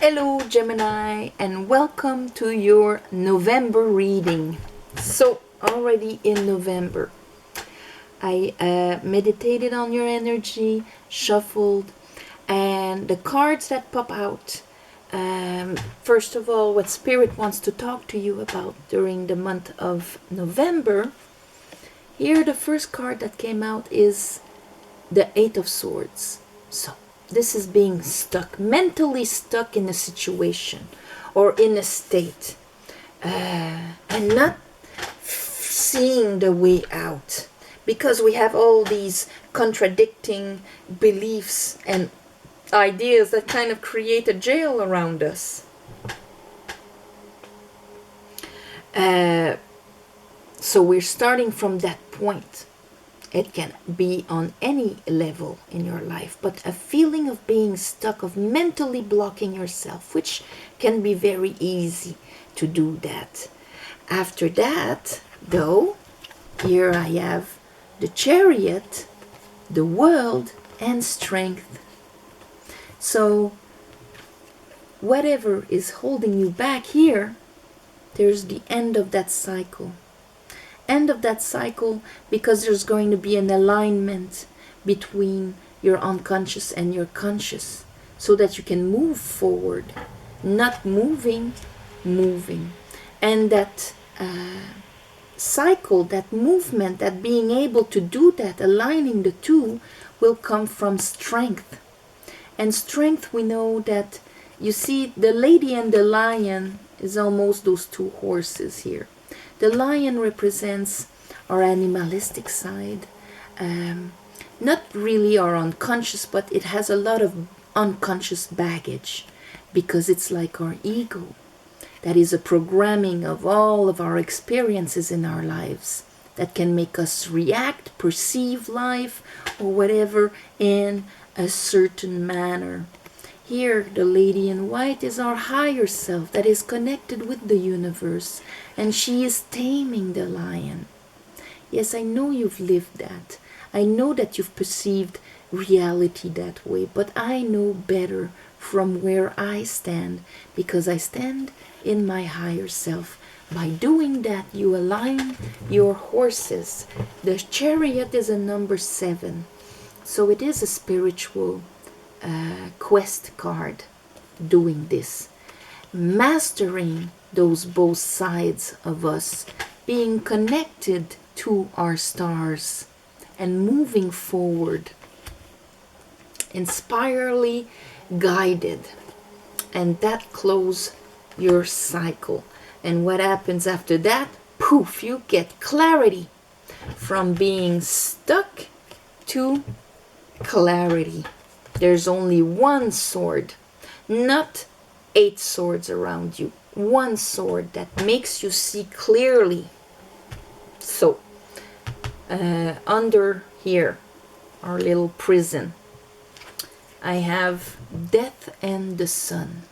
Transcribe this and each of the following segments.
Hello Gemini, and welcome to your November reading. So already in November, I meditated on your energy, shuffled, and the cards that pop out. First of all, what Spirit wants to talk to you about during the month of November. Here the first card that came out is the Eight of Swords. So this is being stuck, mentally stuck in a situation or in a state, and not seeing the way out, because we have all these contradicting beliefs and ideas that kind of create a jail around us. So we're starting from that point. It can be on any level in your life, but a feeling of being stuck, of mentally blocking yourself, which can be very easy to do that. After that, though, here I have the Chariot, the World, and Strength. So whatever is holding you back here, there's the end of that cycle. End of that cycle, because there's going to be an alignment between your unconscious and your conscious, so that you can move forward, not moving. And that cycle, that movement, that being able to do that, aligning the two, will come from strength. And strength, we know that, you see, the lady and the lion is almost those two horses here. The lion represents our animalistic side, not really our unconscious, but it has a lot of unconscious baggage, because it's like our ego. That is a programming of all of our experiences in our lives that can make us react, perceive life, or whatever in a certain manner. Here, the lady in white is our higher self that is connected with the universe, and she is taming the lion. Yes, I know you've lived that. I know that you've perceived reality that way, but I know better from where I stand, because I stand in my higher self. By doing that, you align your horses. The Chariot is a number 7, so it is a spiritual quest card doing this, mastering those both sides of us, being connected to our stars and moving forward, inspirally guided. And that closes your cycle. And what happens after that? Poof, you get clarity, from being stuck to clarity. There's only one sword, not 8 swords around you. One sword that makes you see clearly. So, under here, our little prison, I have Death and the Sun.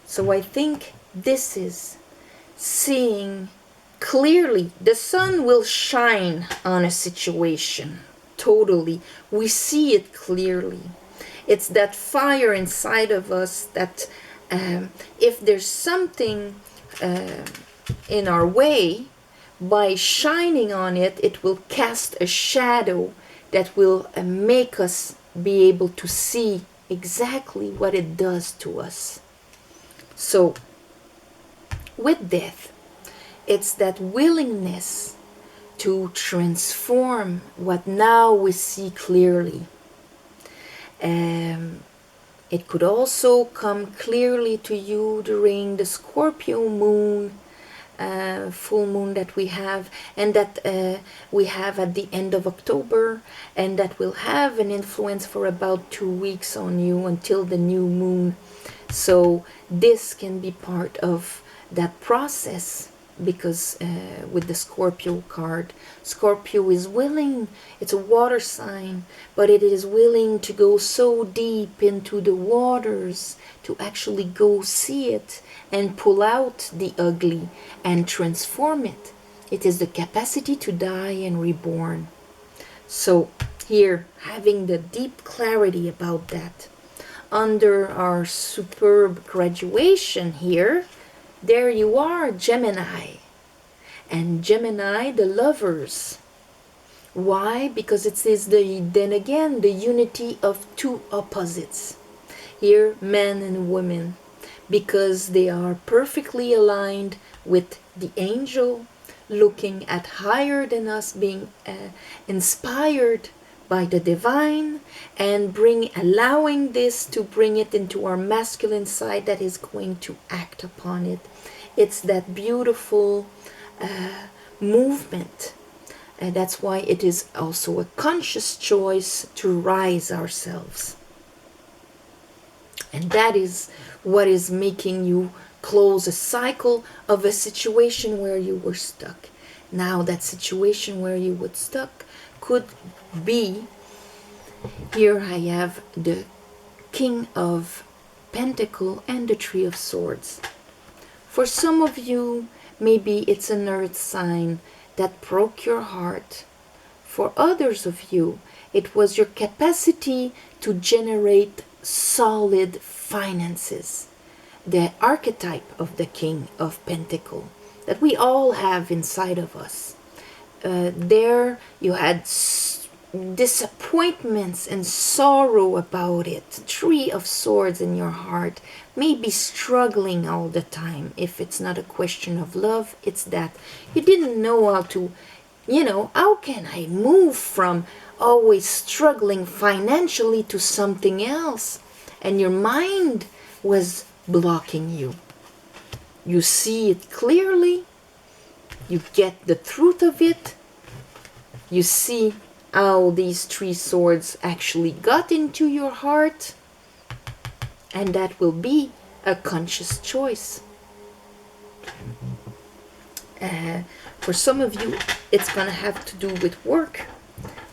So I think this is seeing clearly. The sun will shine on a situation. Totally. We see it clearly. It's that fire inside of us that if there's something in our way, by shining on it, it will cast a shadow that will make us be able to see exactly what it does to us. So, with death, it's that willingness to transform what now we see clearly. It could also come clearly to you during the Scorpio moon, full moon that we have, and that we have at the end of October, and that will have an influence for about 2 weeks on you until the new moon. So this can be part of that process, because with the Scorpio card, Scorpio is willing, it's a water sign, but it is willing to go so deep into the waters to actually go see it and pull out the ugly and transform it. It is the capacity to die and reborn. So here, having the deep clarity about that. under our superb graduation here, there you are, Gemini. And Gemini, the lovers. Why? Because it is then again the unity of two opposites. Here, men and women, because they are perfectly aligned with the angel, looking at higher than us, being inspired by the divine, and allowing this to bring it into our masculine side that is going to act upon it. It's that beautiful movement, and that's why it is also a conscious choice to rise ourselves. And that is what is making you close a cycle of a situation where you were stuck. Now that situation where you were stuck could be, here I have the King of Pentacles and the Three of Swords. For some of you, maybe it's an earth sign that broke your heart. For others of you, it was your capacity to generate solid finances. The archetype of the King of Pentacles that we all have inside of us. There you had disappointments and sorrow about it. Three of Swords in your heart, maybe struggling all the time. If it's not a question of love, it's that you didn't know how to, how can I move from always struggling financially to something else? And your mind was blocking you. You see it clearly, you get the truth of it, you see how these three swords actually got into your heart, and that will be a conscious choice. For some of you, it's going to have to do with work,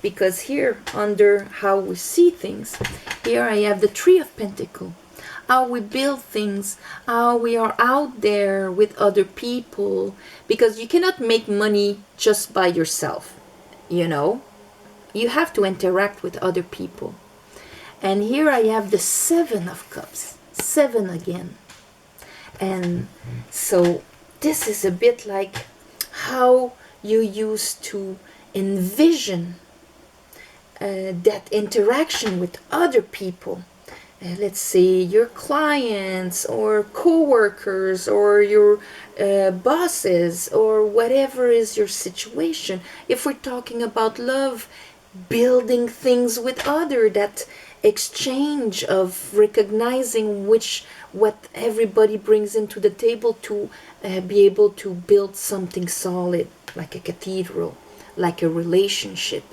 because here, under how we see things, here I have the Three of Pentacles. How we build things, how we are out there with other people, because you cannot make money just by yourself, You have to interact with other people. And here I have the Seven of Cups, 7 again. And so this is a bit like how you used to envision that interaction with other people. Let's say your clients or co-workers or your bosses or whatever is your situation. If we're talking about love, building things with other, that exchange of recognizing what everybody brings into the table to be able to build something solid, like a cathedral, like a relationship,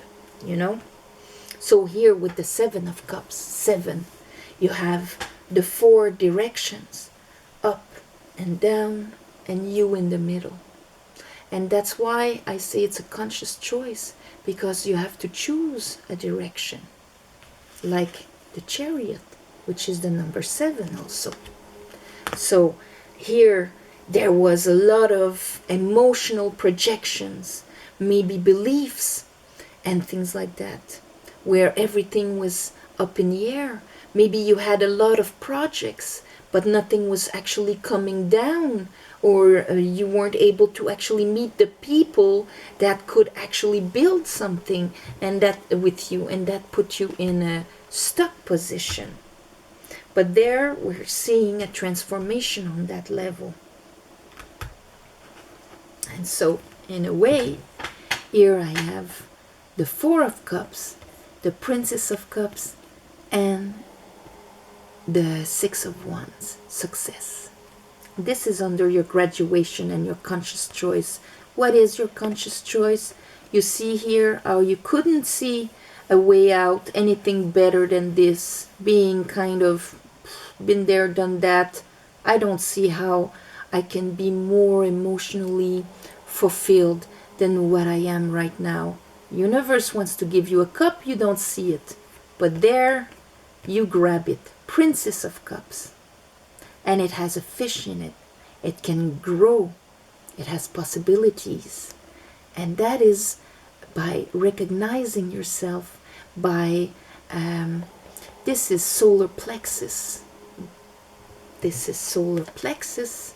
So here with the Seven of Cups, 7, you have the 4 directions, up and down, and you in the middle. And that's why I say it's a conscious choice, because you have to choose a direction, like the Chariot, which is the number 7 also. So here there was a lot of emotional projections, maybe beliefs and things like that, where everything was up in the air. Maybe you had a lot of projects, but nothing was actually coming down, or you weren't able to actually meet the people that could actually build something and that with you, and that put you in a stuck position. But there we're seeing a transformation on that level. And so in a way, here I have the 4 of Cups, the Princess of Cups, and the 6 of Wands, success. This is under your graduation and your conscious choice. What is your conscious choice? You see here how you couldn't see a way out, anything better than this, being kind of been there, done that. I don't see how I can be more emotionally fulfilled than what I am right now. Universe wants to give you a cup, you don't see it. But there, you grab it. Princess of Cups. And it has a fish in it. It can grow. It has possibilities. And that is by recognizing yourself, by This is solar plexus. This is solar plexus.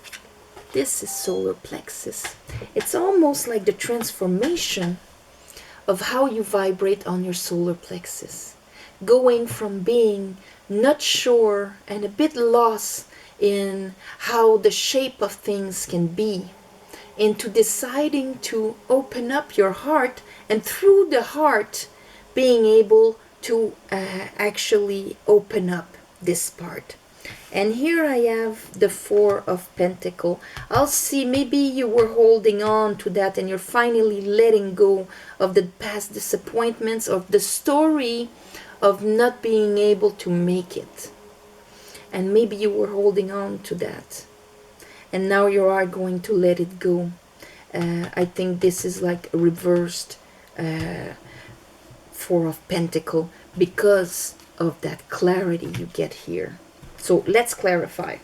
This is solar plexus. It's almost like the transformation of how you vibrate on your solar plexus. Going from being not sure and a bit lost in how the shape of things can be, into deciding to open up your heart, and through the heart being able to actually open up this part. And here I have the Four of Pentacles. I'll see, maybe you were holding on to that and you're finally letting go of the past disappointments, of the story of not being able to make it. And maybe you were holding on to that. And now you are going to let it go. I think this is like a reversed Four of Pentacles because of that clarity you get here. So let's clarify.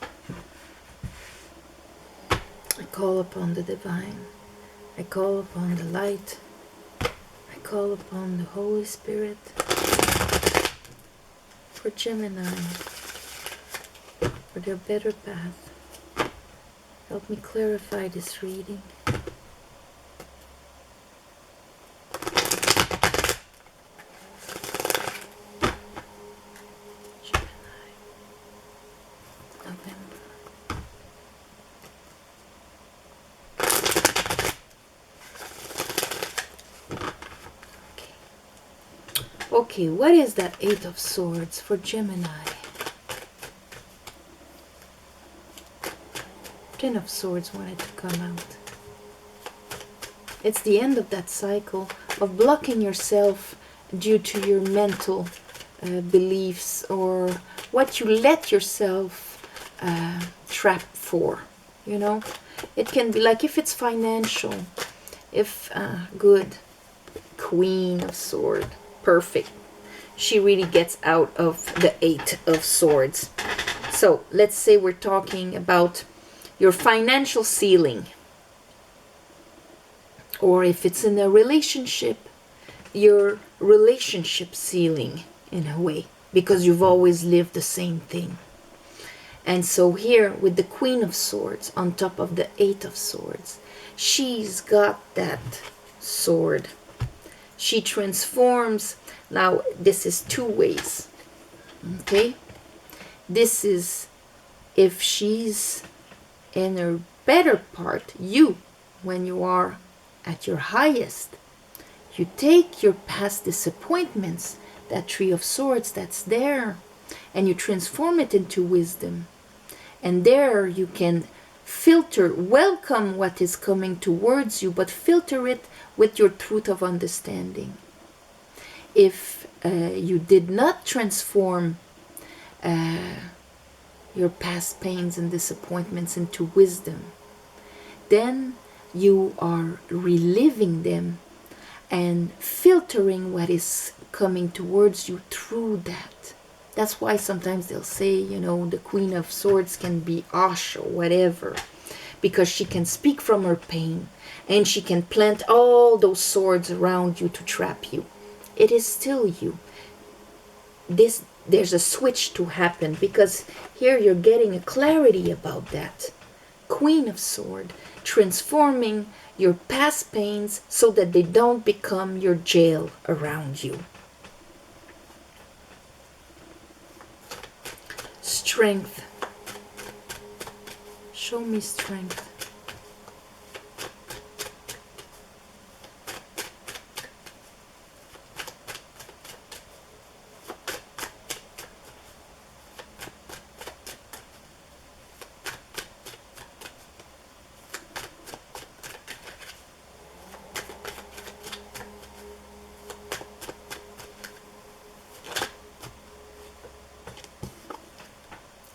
I call upon the divine. I call upon the light. I call upon the Holy Spirit for Gemini, for their better path. Help me clarify this reading. Okay, what is that Eight of Swords for Gemini? Ten of Swords wanted to come out. It's the end of that cycle of blocking yourself due to your mental beliefs or what you let yourself trap for, you know. It can be like if it's financial, if good, Queen of Swords. Perfect. She really gets out of the Eight of Swords. So let's say we're talking about your financial ceiling, or if it's in a relationship, your relationship ceiling in a way, because you've always lived the same thing. And so here with the Queen of Swords on top of the Eight of Swords, she's got that sword. She transforms. Now this is two ways, okay? This is if she's in her better part, you, when you are at your highest, you take your past disappointments, that Three of Swords that's there, and you transform it into wisdom. And there you can filter, welcome what is coming towards you, but filter it with your truth of understanding. If you did not transform your past pains and disappointments into wisdom, then you are reliving them and filtering what is coming towards you through that. That's why sometimes they'll say, you know, the Queen of Swords can be harsh or whatever, because she can speak from her pain and she can plant all those swords around you to trap you. It is still you. There's a switch to happen, because here you're getting a clarity about that. Queen of Swords, transforming your past pains so that they don't become your jail around you. Strength. Show me strength.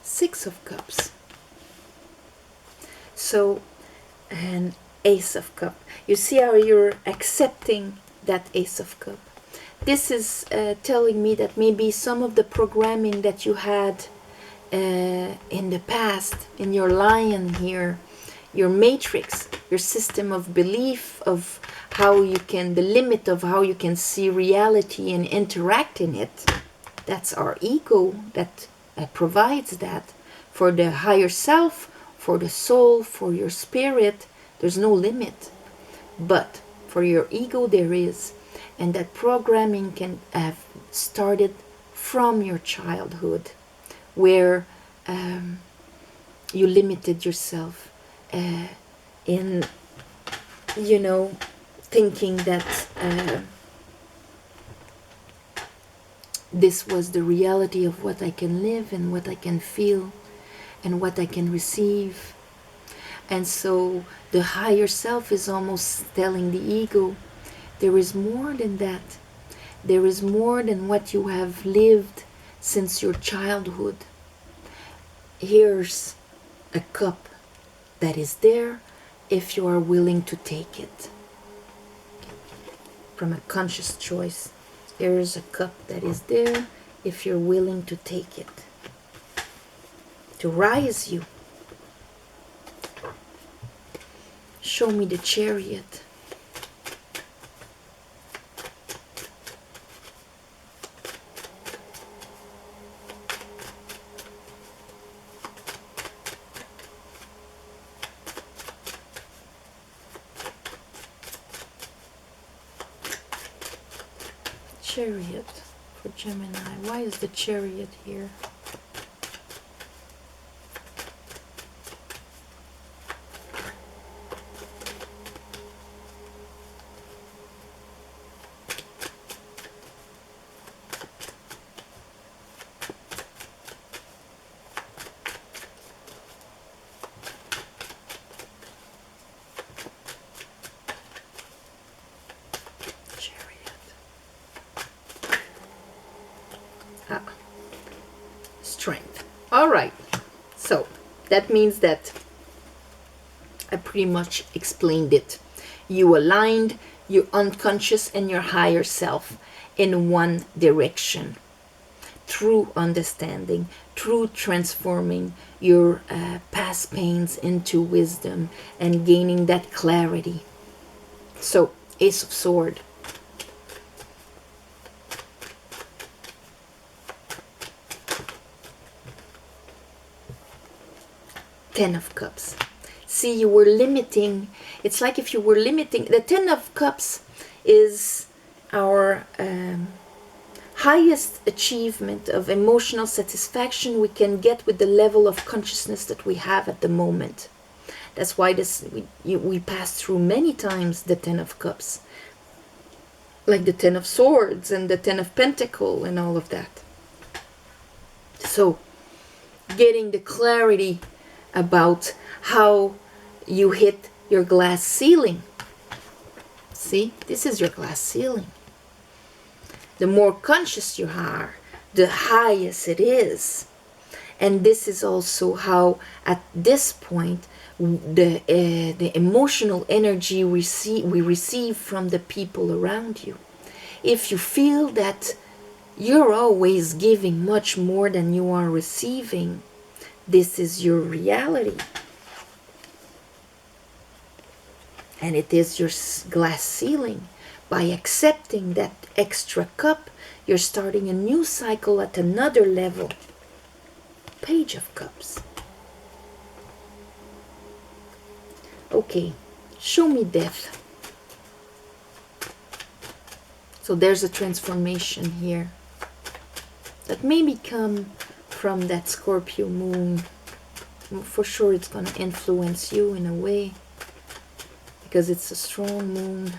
Six of Cups. So, an Ace of Cups. You see how you're accepting that Ace of Cups. This is telling me that maybe some of the programming that you had in the past, in your lion here, your matrix, your system of belief of how you can, the limit of how you can see reality and interact in it, That's our ego that provides that. For the higher self, for the soul, for your spirit, there's no limit. But for your ego, there is. And that programming can have started from your childhood, where you limited yourself in, thinking that this was the reality of what I can live and what I can feel and what I can receive. And so the higher self is almost telling the ego, there is more than that. There is more than what you have lived since your childhood. Here's a cup that is there if you are willing to take it. From a conscious choice, here's a cup that is there if you're willing to take it. To rise you. Show me the Chariot. Chariot for Gemini. Why is the Chariot here? Strength. All right, so that means that I pretty much explained it. You aligned your unconscious and your higher self in one direction through understanding, through transforming your past pains into wisdom and gaining that clarity. So, Ace of Swords. Ten of Cups. See, you were limiting. It's like if you were limiting. The Ten of Cups is our highest achievement of emotional satisfaction we can get with the level of consciousness that we have at the moment. That's why we pass through many times the Ten of Cups. Like the Ten of Swords and the Ten of Pentacles and all of that. So, getting the clarity about how you hit your glass ceiling. See, this is your glass ceiling. The more conscious you are, the highest it is. And this is also how, at this point, the emotional energy we receive from the people around you. If you feel that you're always giving much more than you are receiving, this is your reality. And it is your glass ceiling. By accepting that extra cup, you're starting a new cycle at another level. Page of Cups. Okay, show me death. So there's a transformation here that maybe come from that Scorpio moon. For sure it's going to influence you in a way because it's a strong moon.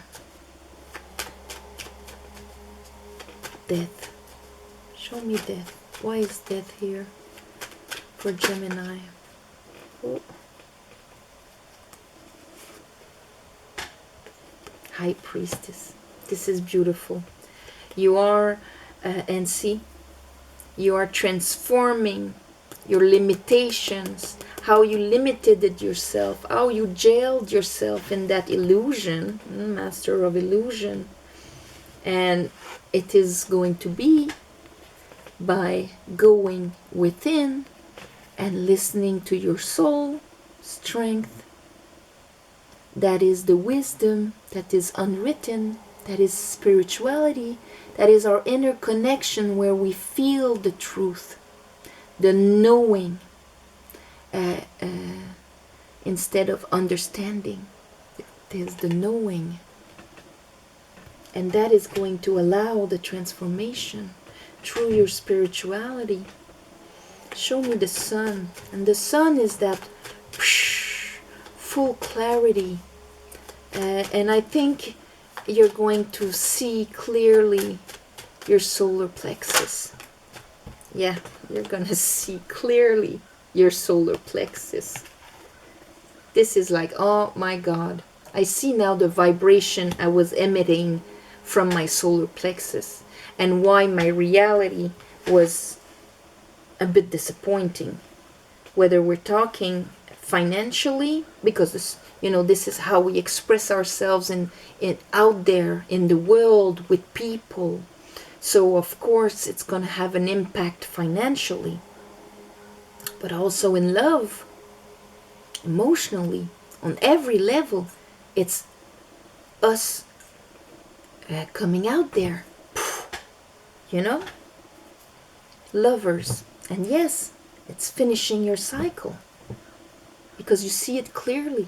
Death. Show me death. Why is death here for Gemini? Oh. High Priestess. This is beautiful. You are, and see, you are transforming your limitations, how you limited yourself, how you jailed yourself in that illusion, master of illusion. And it is going to be by going within and listening to your soul strength. That is the wisdom that is unwritten, That is spirituality. That is our inner connection where we feel the truth, the knowing, instead of understanding. It is the knowing. And that is going to allow the transformation through your spirituality. Show me the sun. And the sun is that full clarity. And I think you're going to see clearly your solar plexus. Yeah, you're going to see clearly your solar plexus. This is like, oh my God. I see now the vibration I was emitting from my solar plexus and why my reality was a bit disappointing. Whether we're talking financially, because this, you know, this is how we express ourselves in out there in the world with people. So of course it's going to have an impact financially, but also in love, emotionally, on every level. It's us coming out there, you know, lovers. And yes, it's finishing your cycle because you see it clearly.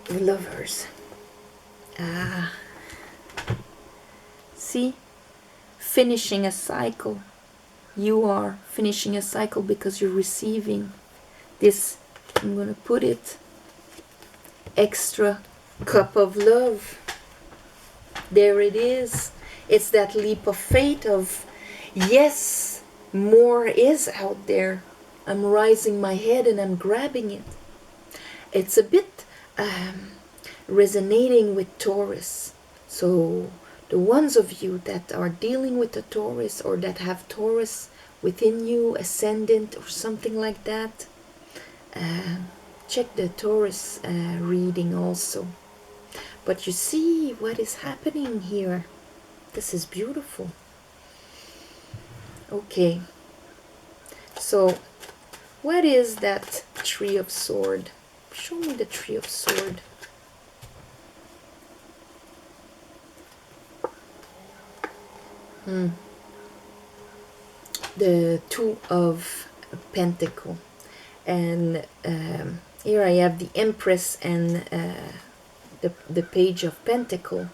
Lovers. See, finishing a cycle. You are finishing a cycle because you're receiving this, I'm going to put it, extra cup of love. There it is. It's that leap of faith of, yes, more is out there. I'm raising my head and I'm grabbing it. It's a bit resonating with Taurus. So the ones of you that are dealing with a Taurus or that have Taurus within you, ascendant or something like that, check the Taurus reading also. But you see what is happening here. This is beautiful. Okay. So, what is that Tree of Sword? Show me the Tree of Sword. The Two of Pentacle. And here I have the Empress and the Page of Pentacle.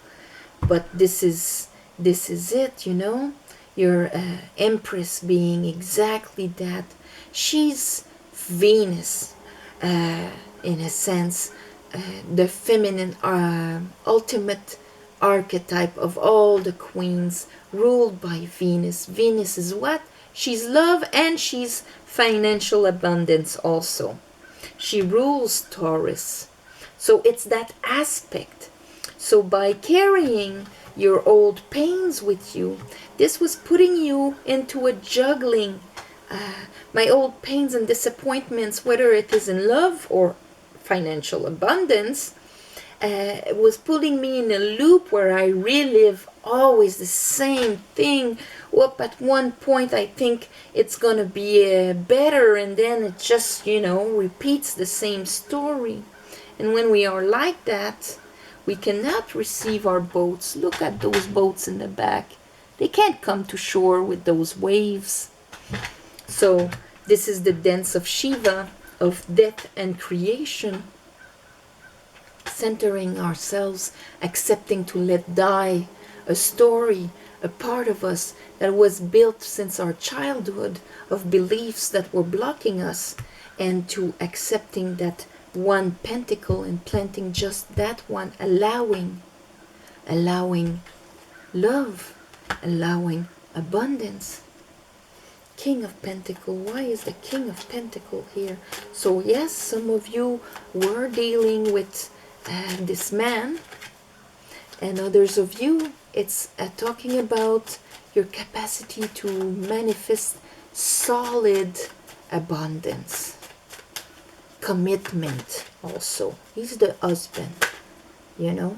But this is it, you know. Your Empress being exactly that. She's Venus, in a sense, the feminine ultimate archetype of all the queens, ruled by Venus. Venus is what? She's love and she's financial abundance also. She rules Taurus. So it's that aspect. So by carrying your old pains with you, this was putting you into a juggling. My old pains and disappointments, whether it is in love or financial abundance, was putting me in a loop where I relive always the same thing. Up at one point I think it's gonna be better, and then it just, you know, repeats the same story. And when we are like that, we cannot receive our boats. Look at those boats in the back. They can't come to shore with those waves. So this is the dance of Shiva, of death and creation. Centering ourselves, accepting to let die a story, a part of us that was built since our childhood, of beliefs that were blocking us, and to accepting that one pentacle and planting just that one, allowing love, allowing abundance. King of Pentacle. Why is the King of Pentacle here? So yes, some of you were dealing with this man, and others of you, it's talking about your capacity to manifest solid abundance, commitment also. He's the husband, you know.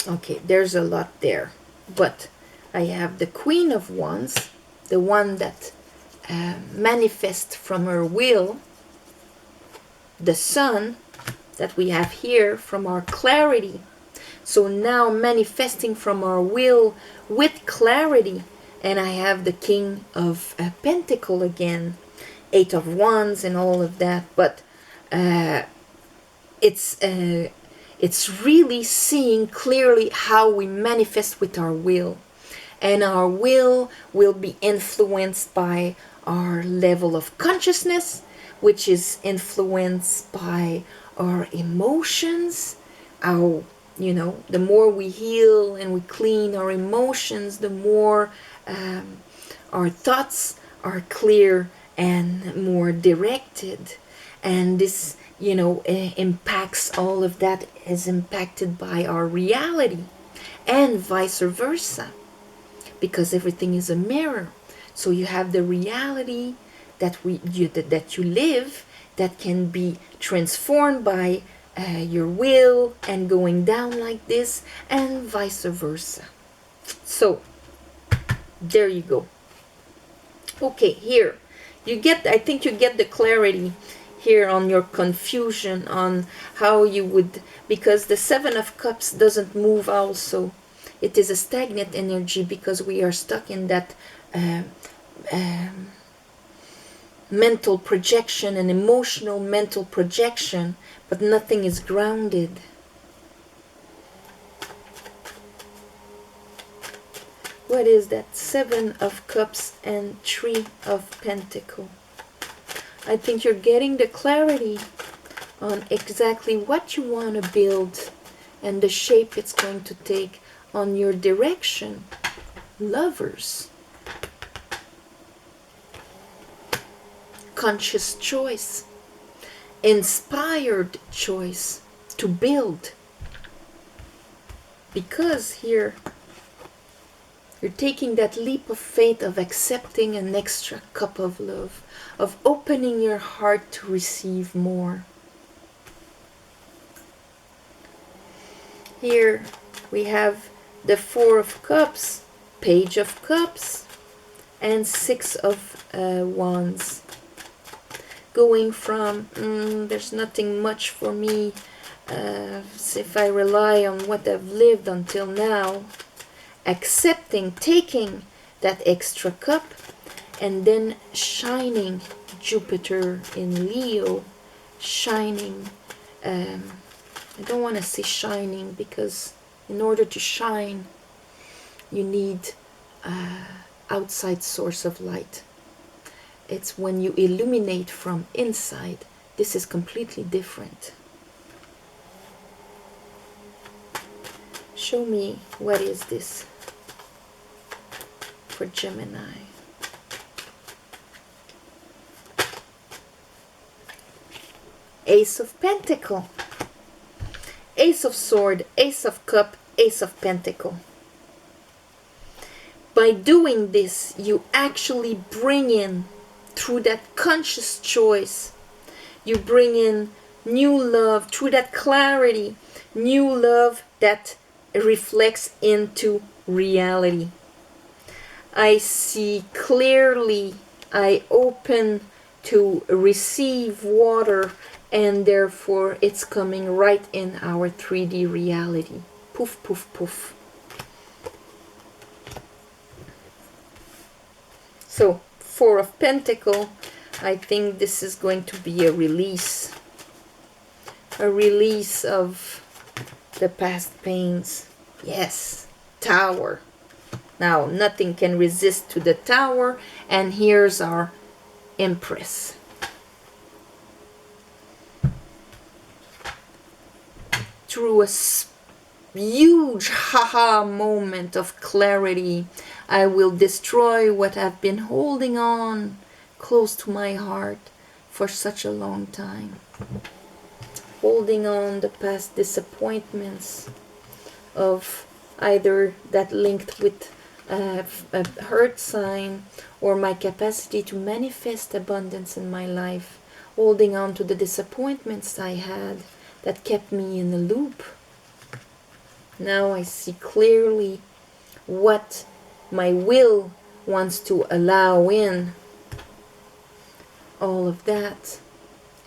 Okay, there's a lot there, but I have the Queen of Wands, the one that manifests from her will, the sun that we have here from our clarity. So now manifesting from our will with clarity. And I have the King of Pentacle again, Eight of Wands and all of that. But it's really seeing clearly how we manifest with our will. And our will be influenced by our level of consciousness, which is influenced by our emotions. Our, the more we heal and we clean our emotions, the more our thoughts are clear and more directed. And this, impacts, all of that is impacted by our reality, and vice versa, because everything is a mirror. So you have the reality that you live, that can be transformed by your will and going down like this, and vice versa. So there you go. Okay, here I think you get the clarity here on your confusion on how you would, because the Seven of Cups doesn't move also. It is a stagnant energy because we are stuck in that mental projection and emotional mental projection, but nothing is grounded. What is that? Seven of Cups and Three of Pentacles. I think you're getting the clarity on exactly what you want to build and the shape it's going to take on your direction. Lovers. Conscious choice. Inspired choice to build. Because here you're taking that leap of faith of accepting an extra cup of love, of opening your heart to receive more. Here we have the Four of Cups, Page of Cups, and Six of Wands. Going from, there's nothing much for me if I rely on what I've lived until now, accepting, taking that extra cup, and then shining, Jupiter in Leo, shining. I don't want to say shining, because in order to shine you need outside source of light. It's when you illuminate from inside. This is completely different. Show me, what is this for Gemini? Ace of Pentacle, Ace of Sword, Ace of Cup, Ace of Pentacle. By doing this, you actually bring in, through that conscious choice, you bring in new love, through that clarity, new love that reflects into reality. I see clearly, I open to receive water, and therefore it's coming right in our 3D reality. Poof, poof, poof. So, Four of Pentacles, I think this is going to be a release of the past pains. Yes, Tower. Now, nothing can resist to the Tower, and here's our Empress. Through a huge haha moment of clarity, I will destroy what I've been holding on close to my heart for such a long time. Holding on the past disappointments of either that linked with a hurt sign or my capacity to manifest abundance in my life. Holding on to the disappointments I had that kept me in a loop. Now I see clearly what my will wants to allow in. All of that.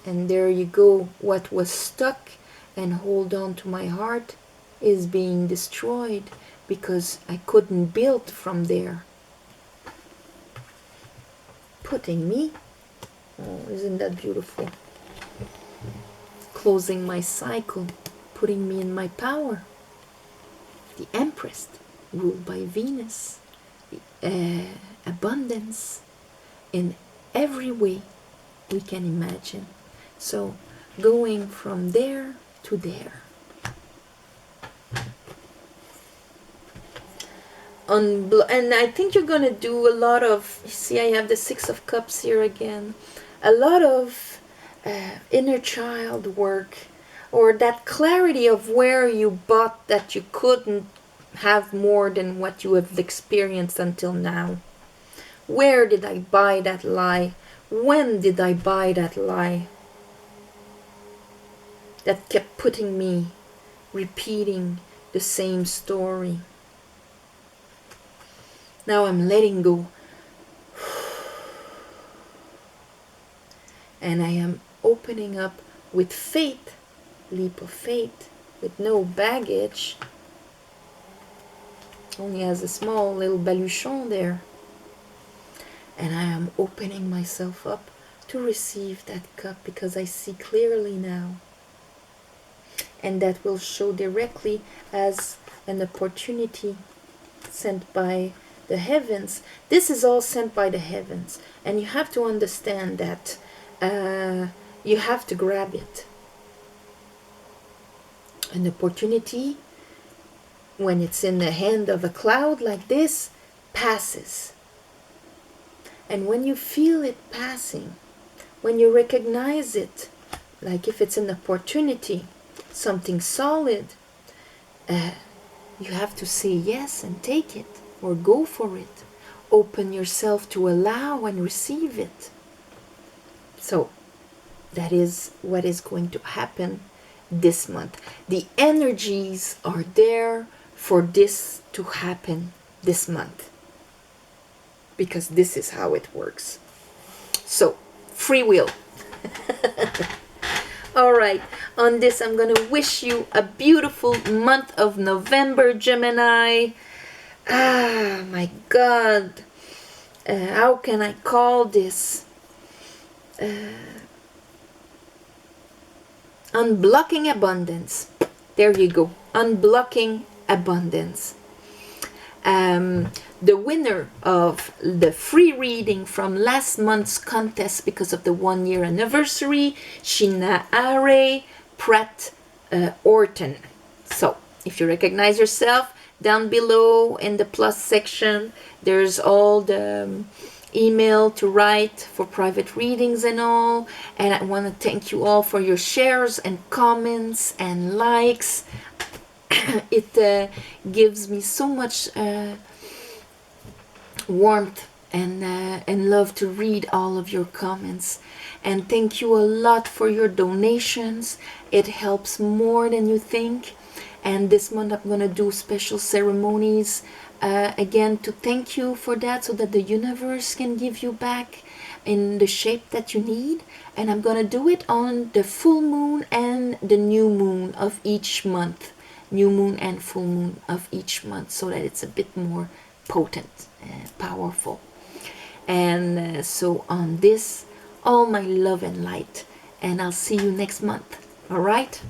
And there you go. What was stuck and hold on to my heart is being destroyed because I couldn't build from there. Putting me, oh, isn't that beautiful? Closing my cycle, putting me in my power. The Empress, ruled by Venus, abundance in every way we can imagine. So going from there to there. And I think you're going to do a lot of, see, I have the Six of Cups here again, a lot of inner child work, or that clarity of where you bought that you couldn't have more than what you have experienced until now. Where did I buy that lie? When did I buy that lie? That kept putting me, repeating the same story. Now I'm letting go. And I am opening up with faith, leap of faith, with no baggage. Only has a small little baluchon there. And I am opening myself up to receive that cup because I see clearly now. And that will show directly as an opportunity sent by the heavens. This is all sent by the heavens. And you have to understand that you have to grab it. An opportunity, when it's in the hand of a cloud like this, passes. And when you feel it passing, when you recognize it, like if it's an opportunity, something solid, you have to say yes and take it, or go for it. Open yourself to allow and receive it. So that is what is going to happen this month. The energies are there for this to happen this month, because this is how it works. So, free will. All right, on this I'm going to wish you a beautiful month of November, Gemini. Ah, my God. How can I call this? Unblocking abundance. There you go. Unblocking abundance. The winner of the free reading from last month's contest, because of the 1-year anniversary, Chinaraé, Pratt, Horton. So, if you recognize yourself, down below in the plus section, there's all the email to write for private readings and all. And I want to thank you all for your shares and comments and likes. It gives me so much warmth and love to read all of your comments. And thank you a lot for your donations. It helps more than you think. And this month I'm going to do special ceremonies again to thank you for that, so that the universe can give you back in the shape that you need. And I'm going to do it on the full moon and the new moon of each month. New moon and full moon of each month, so that it's a bit more potent, powerful. And so on this, all my love and light. And I'll see you next month. All right?